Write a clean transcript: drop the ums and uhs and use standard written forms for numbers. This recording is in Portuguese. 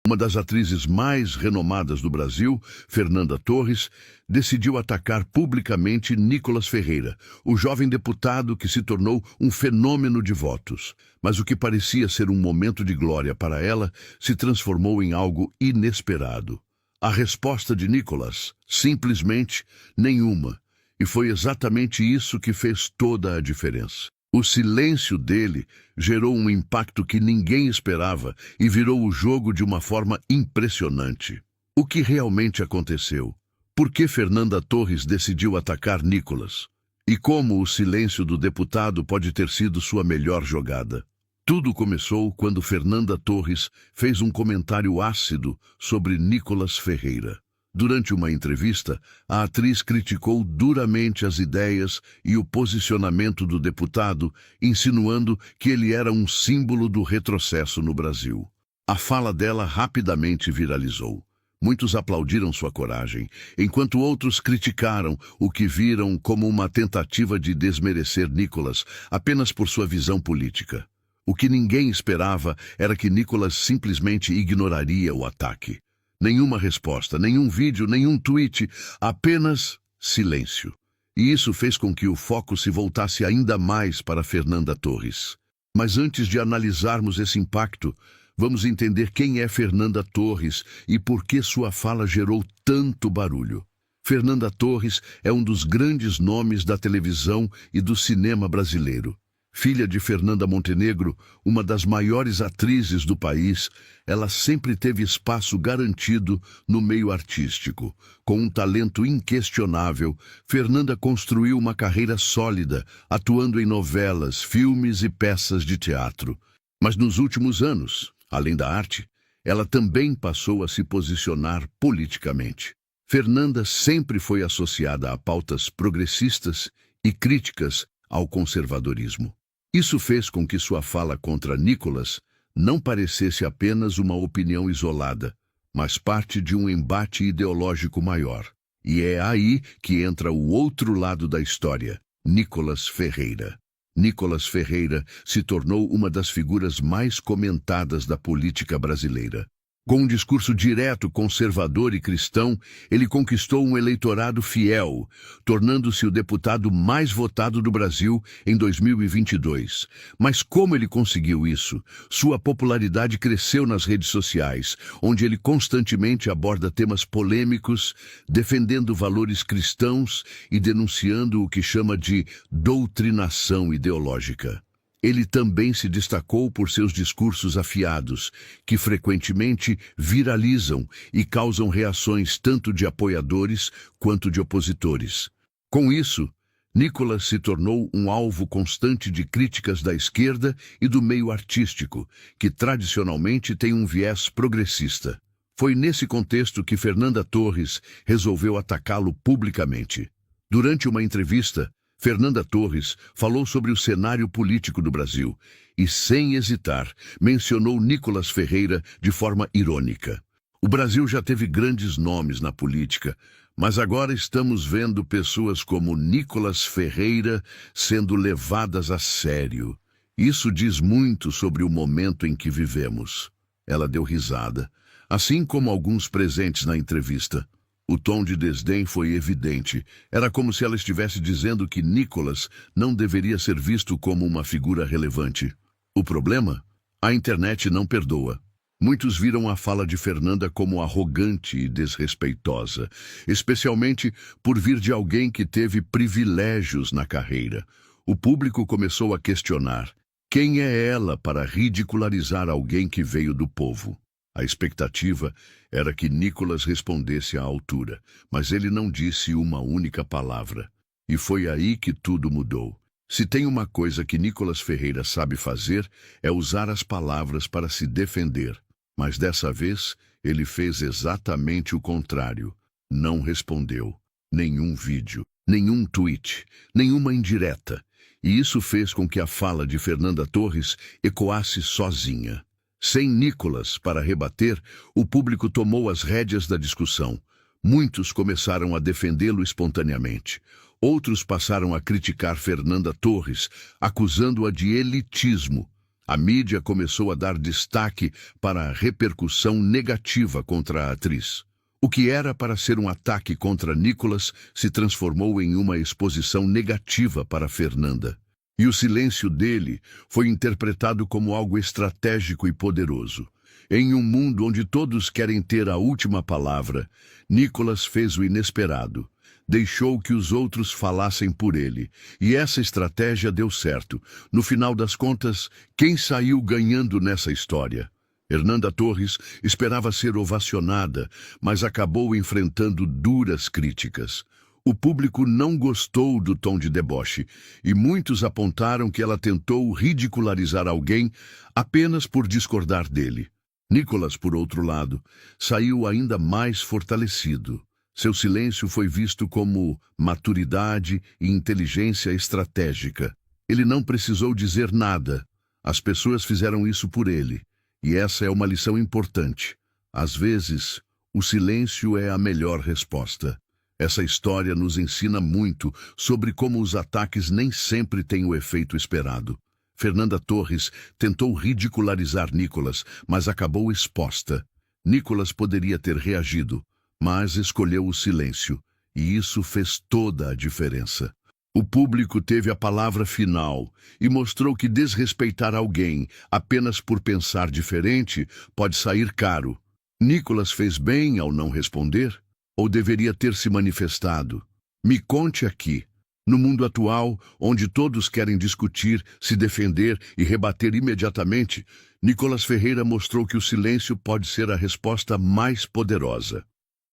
Uma das atrizes mais renomadas do Brasil, Fernanda Torres, decidiu atacar publicamente Nicolas Ferreira, o jovem deputado que se tornou um fenômeno de votos. Mas o que parecia ser um momento de glória para ela se transformou em algo inesperado. A resposta de Nicolas, simplesmente nenhuma. E foi exatamente isso que fez toda a diferença. O silêncio dele gerou um impacto que ninguém esperava e virou o jogo de uma forma impressionante. O que realmente aconteceu? Por que Fernanda Torres decidiu atacar Nicolas? E como o silêncio do deputado pode ter sido sua melhor jogada? Tudo começou quando Fernanda Torres fez um comentário ácido sobre Nicolas Ferreira. Durante uma entrevista, a atriz criticou duramente as ideias e o posicionamento do deputado, insinuando que ele era um símbolo do retrocesso no Brasil. A fala dela rapidamente viralizou. Muitos aplaudiram sua coragem, enquanto outros criticaram o que viram como uma tentativa de desmerecer Nicolas apenas por sua visão política. O que ninguém esperava era que Nicolas simplesmente ignoraria o ataque. Nenhuma resposta, nenhum vídeo, nenhum tweet, apenas silêncio. E isso fez com que o foco se voltasse ainda mais para Fernanda Torres. Mas antes de analisarmos esse impacto, vamos entender quem é Fernanda Torres e por que sua fala gerou tanto barulho. Fernanda Torres é um dos grandes nomes da televisão e do cinema brasileiro. Filha de Fernanda Montenegro, uma das maiores atrizes do país, ela sempre teve espaço garantido no meio artístico. Com um talento inquestionável, Fernanda construiu uma carreira sólida, atuando em novelas, filmes e peças de teatro. Mas nos últimos anos, além da arte, ela também passou a se posicionar politicamente. Fernanda sempre foi associada a pautas progressistas e críticas ao conservadorismo. Isso fez com que sua fala contra Nicolas não parecesse apenas uma opinião isolada, mas parte de um embate ideológico maior. E é aí que entra o outro lado da história, Nicolas Ferreira. Nicolas Ferreira se tornou uma das figuras mais comentadas da política brasileira. Com um discurso direto, conservador e cristão, ele conquistou um eleitorado fiel, tornando-se o deputado mais votado do Brasil em 2022. Mas como ele conseguiu isso? Sua popularidade cresceu nas redes sociais, onde ele constantemente aborda temas polêmicos, defendendo valores cristãos e denunciando o que chama de doutrinação ideológica. Ele também se destacou por seus discursos afiados, que frequentemente viralizam e causam reações tanto de apoiadores quanto de opositores. Com isso, Nicolas se tornou um alvo constante de críticas da esquerda e do meio artístico, que tradicionalmente tem um viés progressista. Foi nesse contexto que Fernanda Torres resolveu atacá-lo publicamente. Durante uma entrevista, Fernanda Torres falou sobre o cenário político do Brasil e, sem hesitar, mencionou Nicolas Ferreira de forma irônica. O Brasil já teve grandes nomes na política, mas agora estamos vendo pessoas como Nicolas Ferreira sendo levadas a sério. Isso diz muito sobre o momento em que vivemos. Ela deu risada, assim como alguns presentes na entrevista. O tom de desdém foi evidente. Era como se ela estivesse dizendo que Nicolas não deveria ser visto como uma figura relevante. O problema? A internet não perdoa. Muitos viram a fala de Fernanda como arrogante e desrespeitosa, especialmente por vir de alguém que teve privilégios na carreira. O público começou a questionar: quem é ela para ridicularizar alguém que veio do povo? A expectativa era que Nicolas respondesse à altura, mas ele não disse uma única palavra. E foi aí que tudo mudou. Se tem uma coisa que Nicolas Ferreira sabe fazer, é usar as palavras para se defender. Mas dessa vez, ele fez exatamente o contrário. Não respondeu. Nenhum vídeo, nenhum tweet, nenhuma indireta. E isso fez com que a fala de Fernanda Torres ecoasse sozinha. Sem Nicolas para rebater, o público tomou as rédeas da discussão. Muitos começaram a defendê-lo espontaneamente. Outros passaram a criticar Fernanda Torres, acusando-a de elitismo. A mídia começou a dar destaque para a repercussão negativa contra a atriz. O que era para ser um ataque contra Nicholas se transformou em uma exposição negativa para Fernanda. E o silêncio dele foi interpretado como algo estratégico e poderoso. Em um mundo onde todos querem ter a última palavra, Nicholas fez o inesperado. Deixou que os outros falassem por ele. E essa estratégia deu certo. No final das contas, quem saiu ganhando nessa história? Fernanda Torres esperava ser ovacionada, mas acabou enfrentando duras críticas. O público não gostou do tom de deboche, e muitos apontaram que ela tentou ridicularizar alguém apenas por discordar dele. Nicholas, por outro lado, saiu ainda mais fortalecido. Seu silêncio foi visto como maturidade e inteligência estratégica. Ele não precisou dizer nada. As pessoas fizeram isso por ele. E essa é uma lição importante. Às vezes, o silêncio é a melhor resposta. Essa história nos ensina muito sobre como os ataques nem sempre têm o efeito esperado. Fernanda Torres tentou ridicularizar Nicholas, mas acabou exposta. Nicholas poderia ter reagido, mas escolheu o silêncio, e isso fez toda a diferença. O público teve a palavra final e mostrou que desrespeitar alguém apenas por pensar diferente pode sair caro. Nicholas fez bem ao não responder? Ou deveria ter se manifestado? Me conte aqui. No mundo atual, onde todos querem discutir, se defender e rebater imediatamente, Nicholas Ferreira mostrou que o silêncio pode ser a resposta mais poderosa.